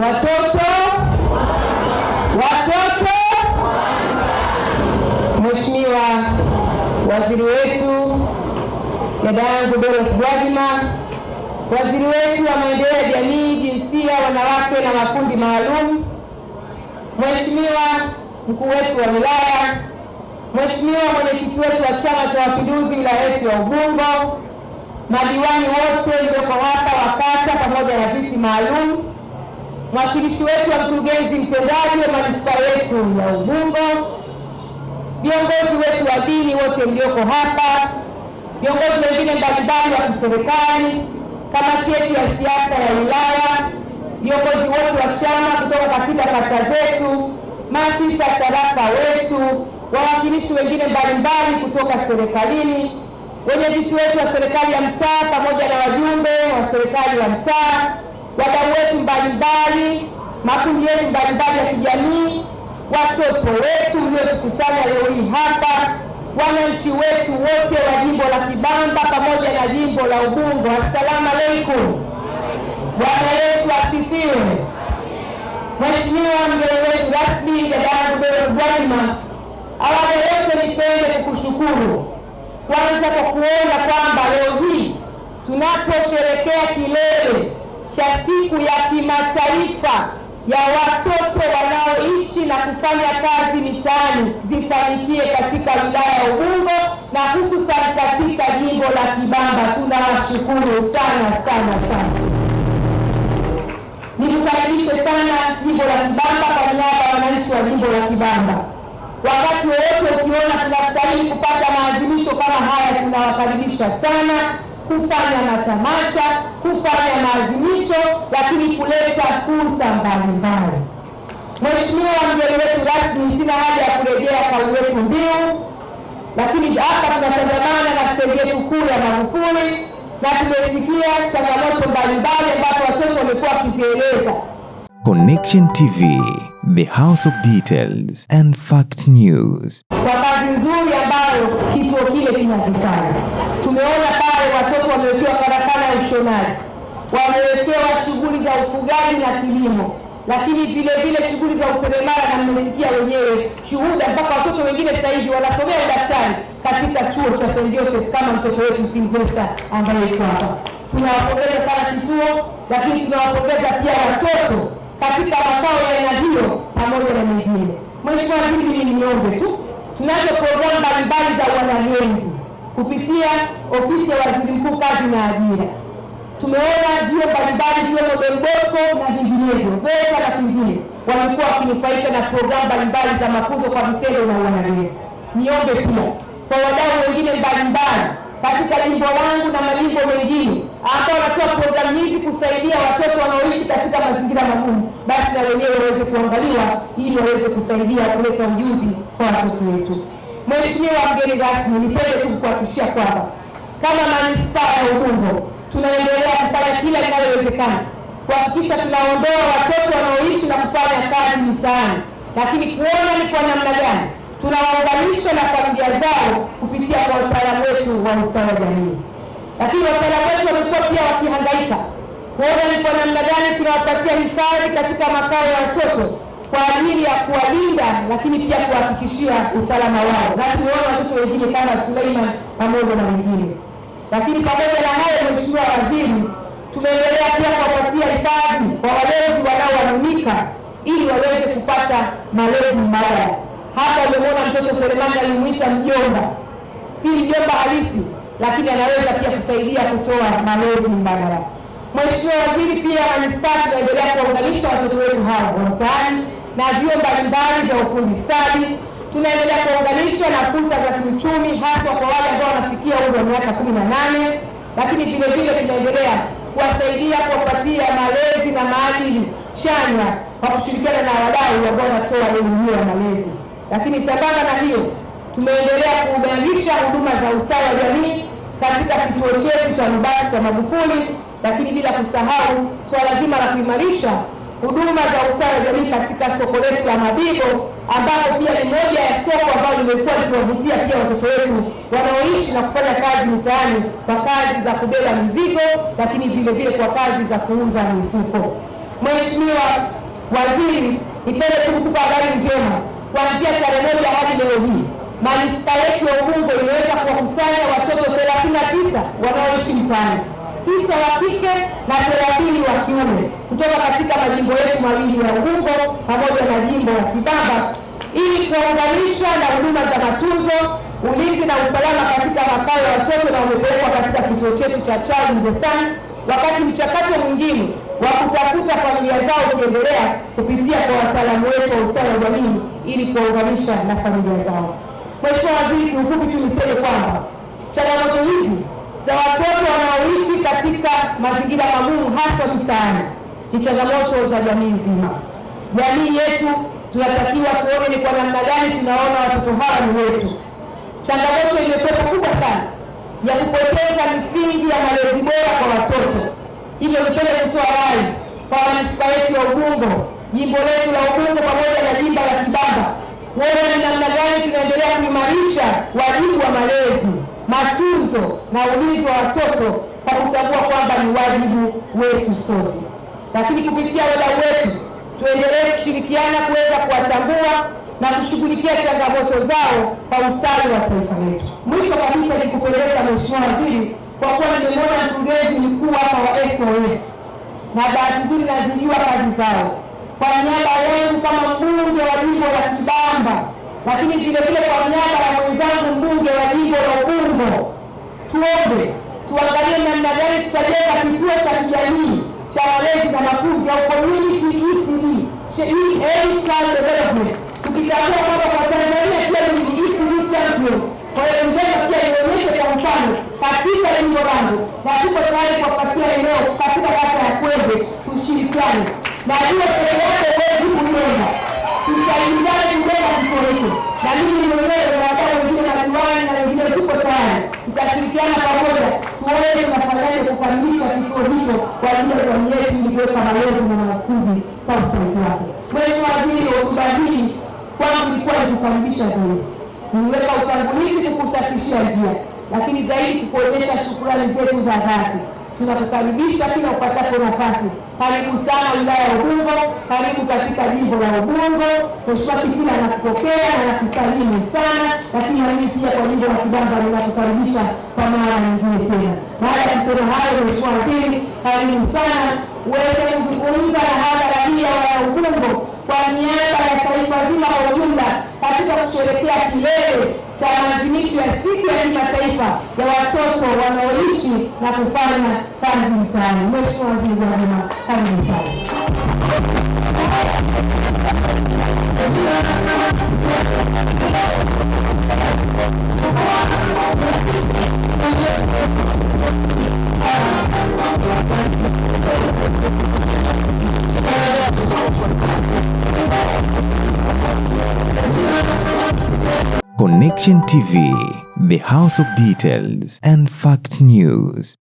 Watoto. Mheshimiwa waziri wetu dada yangu Dorothy Gwajima, waziri wetu wa maendeleo ya jamii, jinsia, wanawake na makundi maalum, Mheshimiwa mkuu wetu wa wilaya, Mheshimiwa mwenyekiti wetu wa Chama cha Mapinduzi wilaya yetu ya Ubungo, madiwani wote mlioko hapa wa kata pamoja na viti maalum, mwakilishi wetu wa mkurugenzi mtendaji wa manispaa yetu ya Ubungo, viongozi wetu wa dini wote mlioko hapa, viongozi wengine mbalimbali wa kiserikali, kamati yetu ya siasa ya wilaya, viongozi wote wa chama kutoka katika kata zetu, maafisa tarafa wetu, wawakilishi wengine mbalimbali kutoka serikalini, wenyeviti wetu wa serikali ya mtaa pamoja na wajumbe wa serikali ya mtaa, wadau wetu mbalimbali, makundi yetu mbalimbali ya kijamii, watoto wetu mliotukusanya leo hii hapa, wananchi wetu wote wa jimbo la Kibamba pamoja na jimbo la Ubungo, assalamu alaikum. Bwana Yesu asifiwe. Mheshimiwa mgeni wetu rasmi dada yangu Dorothy Gwajima, awali yote nipende kukushukuru kwanza kwa kuona kwamba leo hii tunaposherehekea kilele cha siku ya kimataifa ya watoto wanaoishi na kufanya kazi mitaani zifanikie katika wilaya ya Ubungo na hususan katika jimbo la Kibamba. Tunawashukuru sana. Nikukaribishe sana jimbo la Kibamba kwa niaba ya wananchi wa jimbo la Kibamba. Wakati wote ukiona tunastahili kupata maadhimisho kama haya, tunawakaribisha sana kufanya matamasha, kufanya maadhimisho, lakini kuleta fursa mbalimbali. Mheshimiwa mgeni wetu rasmi, sina haja ya kurejea kauli yetu mbiu, lakini hapa tunatazamana na stendi yetu kuu ya Magufuli na tumesikia changamoto mbalimbali ambapo watoto wamekuwa wakizieleza. Connection TV, the house of details and fact news. Kwa kazi nzuri ambayo kituo kile kinazifanya. Tumeona pale watoto wamewekewa karakana ya ushonaji, wamewekewa shughuli za ufugaji na kilimo, lakini vile shughuli za useremala, na mmesikia wenyewe shuhuda mpaka watoto wengine sasa hivi wanasomea udaktari katika chuo cha St. Joseph kama mtoto wetu Sylvester ambaye yuko hapa. Tunawapongeza sana kituo, lakini tunawapongeza pia watoto katika makao ya aina hiyo pamoja na mengine. Mheshimiwa Waziri, mimi niombe tu, tunazo programu mbalimbali za wanagenzi kupitia ofisi ya Waziri Mkuu kazi na ajira. Tumeona vyuo mbalimbali viwemo Don Bosco na vinginevyo, VETA na kwingine, wamekuwa wakinufaika na programu mbalimbali za mafunzo kwa vitendo na wanagenzi. Niombe pia kwa wadau wengine mbalimbali katika jimbo langu na majimbo mengine ambao wanatoa programu hizi kusaidia watoto wanaoishi katika mazingira magumu, basi na wenyewe waweze kuangaliwa ili waweze kusaidia kuleta ujuzi kwa watoto wetu. Mheshimiwa mgeni rasmi, nipende tu kuhakikishia kwamba kama manispaa ya Ubungo tunaendelea kufanya kila linalowezekana kuhakikisha tunaondoa watoto wanaoishi na kufanya kazi mitaani, lakini kuona ni kwa namna gani tunawaunganisha na familia zao kupitia kwa wataalamu wetu wa ustawi wa jamii. Lakini wataalamu wetu wamekuwa pia wakihangaika kuona ni kwa namna gani tunawapatia hifadhi katika makao ya watoto kwa ajili ya kuwalinda, lakini pia kuhakikishia usalama wao. Na tumeona watoto wengine kama Suleiman pamoja na wengine. Lakini pamoja na hayo, Mheshimiwa Waziri, tumeendelea pia kuwapatia hifadhi kwa walezi wanaoaminika ili waweze kupata malezi mbadala. Hapa umemwona mtoto Selemani alimuita mjomba, si mjomba halisi, lakini anaweza pia kusaidia kutoa malezi mbadala. Mheshimiwa Waziri, pia manispaa tunaendelea kuunganisha watoto wetu hawa wa mtaani na vyuo mbalimbali vya ufundi stadi. Tunaendelea kuunganisha na fursa za kiuchumi hasa kwa wale ambao wanafikia umri wa miaka 18, lakini vile tunaendelea kuwasaidia kuwapatia malezi na maadili chanya kwa kushirikiana na wadau ambao wanatoa elimu ya malezi. Lakini sambamba na hiyo, tumeendelea kuunganisha huduma za ustawi wa jamii katika kituo chetu cha Rubasi cha Magufuli, lakini bila kusahau swala zima la kuimarisha huduma za ustawi wa jamii katika soko letu la Mabibo, ambapo pia ni moja ya soko ambalo limekuwa likiwavutia pia watoto wetu wanaoishi na kufanya kazi mitaani kwa kazi za kubeba mizigo, lakini vile kwa kazi za kuuza mifuko. Mheshimiwa Mheshimiwa Waziri, nipende tu kukupa habari njema. Kuanzia tarehe 1 hadi leo hii, manispaa yetu ya Ubungo imeweza kuwakusanya watoto 39 wanaoishi mtaani, 9 wa kike na 30 wa kiume kutoka katika majimbo yetu mawili ya Ubungo pamoja na jimbo la Kibamba, ili kuwaunganisha na huduma za matunzo, ulinzi na usalama katika makao ya watoto, na wamepelekwa katika kituo chetu cha Child in the Sun, wakati mchakato mwingine wa kutafuta familia zao ukiendelea kupitia kwa wataalamu wetu wa ustawi wa jamii ili kuwaunganisha na familia zao. Mheshimiwa Waziri, kiufupi tu niseme kwamba changamoto hizi za watoto wanaoishi katika mazingira magumu hasa mtaani ni changamoto za jamii nzima. Jamii yetu tunatakiwa tuone ni kwa namna gani tunaona watoto hawa ni wetu. Changamoto imekuwa kubwa sana ya kupoteza misingi ya malezi bora kwa watoto. Hivyo nipende kutoa rai kwa manispaa yetu ya Ubungo, jimbo letu la Ubungo pamoja na jimbo la Kibamba, kuona ni namna gani tunaendelea kuimarisha wajibu wa malezi, matunzo na ulinzi wa watoto kwa kutambua kwamba ni wajibu wetu sote. Lakini kupitia wadau wetu tuendelee kushirikiana kuweza kuwatambua na kushughulikia changamoto zao kwa ustawi wa taifa letu. Mwisho kabisa ni kupeleka Mheshimiwa Waziri, kwa kuwa nimemwona mkurugenzi mkuu hapa wa SOS na bahati nzuri nazijua kazi zao, kwa niaba yangu kama mbunge wa jimbo la Kibamba, lakini vile vile kwa niaba ya mwenzangu mbunge wa jimbo la Ubungo, tuombe tuangalie namna gani tutajenga kituo cha kijamii cha malezi na makuzi au community ECD, Early Child Development, tukitambua kwamba kwa Tanzania pia ni ECD champion. Kwa hiyo njema pia ionyeshe kwa mfano katika jimbo langu, na tuko tayari kuwapatia eneo katika kata ya Kwembe, tushirikiane na hiyo peke yake huwezi kujenga, tusaidizane kujenga kituo hicho, na mimi mwenyewe na wadau wengine na diwani na wengine tuko tayari, tutashirikiana pamoja tuone tunafanyaje kukamilisha kituo hicho kwa ajili ya jamii yetu ili kuweka malezi na makuzi kwa ustawi wake. Mheshimiwa Waziri, hotuba hii kwangu ilikuwa ni kukamilisha zaidi, niweka utangulizi kukusafishia njia, lakini zaidi kukuonyesha shukrani zetu za dhati. Tunakukaribisha kila upatapo nafasi. Karibu sana wilaya ya Ubungo, karibu katika jimbo la Ubungo. Mheshimiwa Kitima anakupokea na anakusalimu sana, lakini mimi pia kwa jimbo la Kibamba ninakukaribisha kwa mara nyingine tena. Baada ya kusema hayo, Mheshimiwa Waziri, karibu sana uweze kuzungumza na hadhara hii ya Ubungo kwa niaba ya taifa zima kwa ujumla katika kusherehekea kilele cha maadhimisho ya siku ya kimataifa ya watoto wanaoishi na kufanya kazi mtaani. Mheshimiwa Waziri wa Elimu, karibu sana. Connection TV, the house of details and fact news.